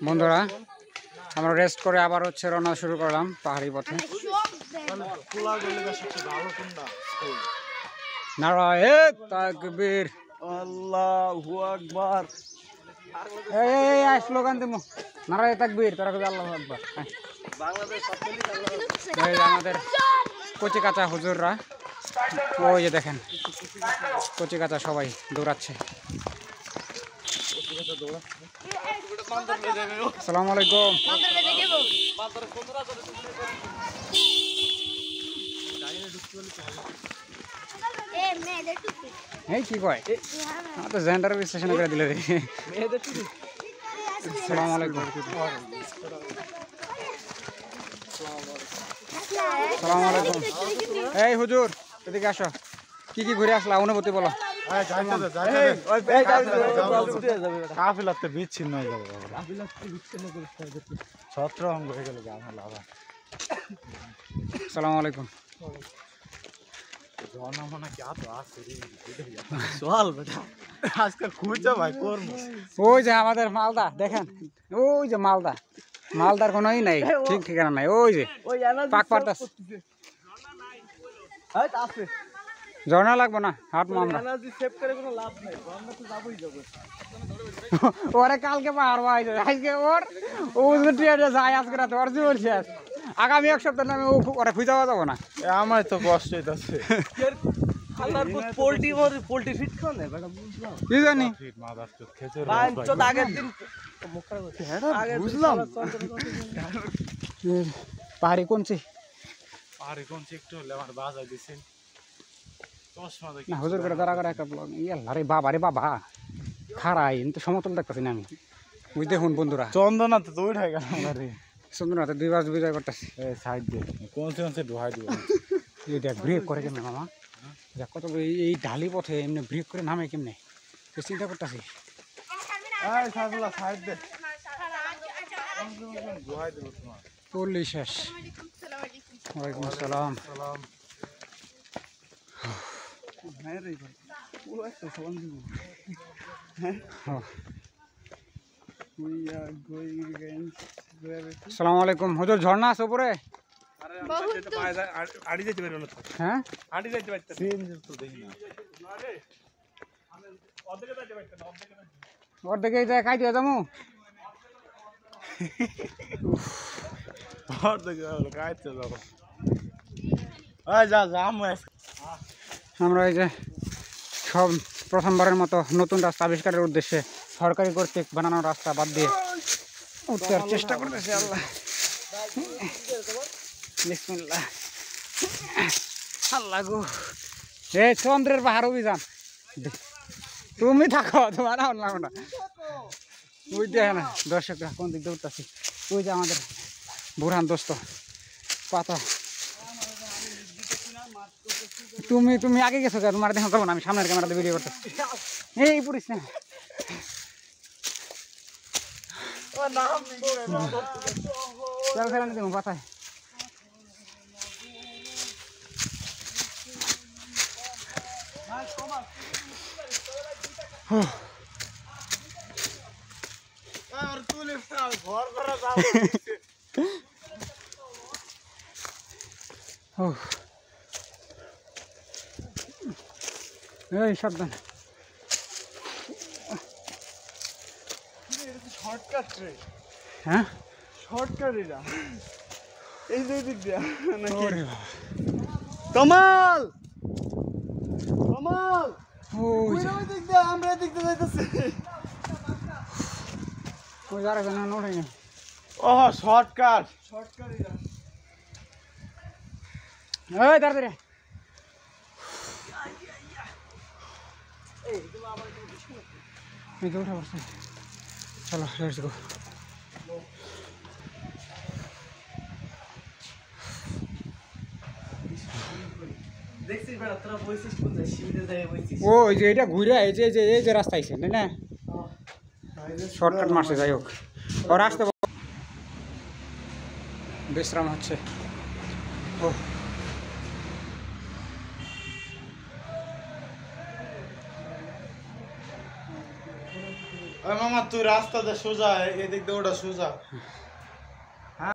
বন্ধুরা আমরা রেস্ট করে আবার হচ্ছে রওনা শুরু করলাম পাহাড়ি পথে। নারায়ে তাকবীর, আল্লাহু আকবার। এই স্লোগান দিমু, নারায়ে তাকবীর, তারা কবি আল্লাহু আকবার। এই যে আমাদের কচি কাঁচা হুজুররা, ওই যে দেখেন কচি কাঁচা সবাই দৌড়াচ্ছে। আসসালামু আলাইকুম। এই কি কয়, আমার তো জেন্ডার বিশ্লেষণ করে দিলে রে। আসসালামু আলাইকুম। আসসালামু আলাইকুম। এই হুজুর এদিকে আসো, কি কি ঘুরে আসলা, অনুভূতি বলো। কাফিলাতে বিচ্ছিন্ন হয়ে যাবে, ছত্রভঙ্গ হয়ে গেল। আসসালামু আলাইকুম। ওই যে আমাদের মালদা দেখেন, ওই যে মালদা, মালদার কোনোই নাই, ঠিক ঠিকানা নাই। ওই যে পাক পারতাছে, ঝর্ণা লাগবো না, হাঁটবো আমরা। ওরে কালকে পাহাড় আজকে ওর যায়, আজকে রাতে ওর জীবন শেষ। আগামী এক সপ্তাহ নামে ওরা খুঁজে পাওয়া যাবো না। আমার তো কষ্ট হইতাছে। কি জানি বুঝলাম পাহাড়ি কোনছি একটু হলে আমার বাজায় দিছেন। না হুজুর করে দাঁড়া করে একটা ব্লগ আরে বাবা রে বাবা খারাই তো সমতল দেখতেছি না আমি। বুঝ দেখুন বন্ধুরা, চন্দনা তো দৌড় হয়ে গেল। সুন্দর দুই বাস বিজয় করতেছি সাইড দিয়ে কোন ঢুকাই দিব। এই দেখ ব্রেক করে কেমনে মামা, দেখ কত এই ঢালি পথে এমনি ব্রেক করে নামে কেমনে, চিন্তা করতেছি। পল্লী শেষ। ওয়ালাইকুম আসসালাম। আসসালামু আলাইকুম। হুজুর ঝর্ণা আছে উপরে? হ্যাঁ অর্ধেকে যায় খাই দিয়ে যাবো। আমরা এই যে সব প্রথমবারের মতো নতুন রাস্তা আবিষ্কারের উদ্দেশ্যে সরকারি কর্তৃক বানানো রাস্তা বাদ দিয়ে উঠতে চেষ্টা করতেছি। আল্লাহ বিসমিল্লাহ। আল্লাহ গো, এই চন্দ্রের পাহাড় অভিযান। তুমি থাকো, তোমার লাগো না। ওই দেখে না দর্শকরা কোন দিক দিয়ে উঠতেছি। ওই যে আমাদের বুরহান দোস্ত পাতা। তুমি আগে গেছো, তোমার দেখা যাবো না, আমি সামনের ক্যামেরাতে ভিডিও করতেছি। এই পুরিস না, চল ফেরান দেবো পাতায়। এই সাবধান। হ্যাঁ শর্টকাট এটা, এই দুই দিক দিয়া নাকি? কামাল কামাল ওই দিক দিয়ে, আমরা দিক দিয়ে যাইতেছি। ওই যারা কেন নোড়াই না। ওহ শর্টকাট, শর্টকাট এটা। এই তাড়াতাড়ি উঠা পড়ছে। চলো লেটস গো। ওই যে এটা ঘুরে এই যে রাস্তা আইছে না, শর্টকাট মারছে। যাই হোক, ওর আসতে বিশ্রাম হচ্ছে। ও ওই মামা তুই রাস্তাতে সোজা এদিক দিয়ে ওটা সোজা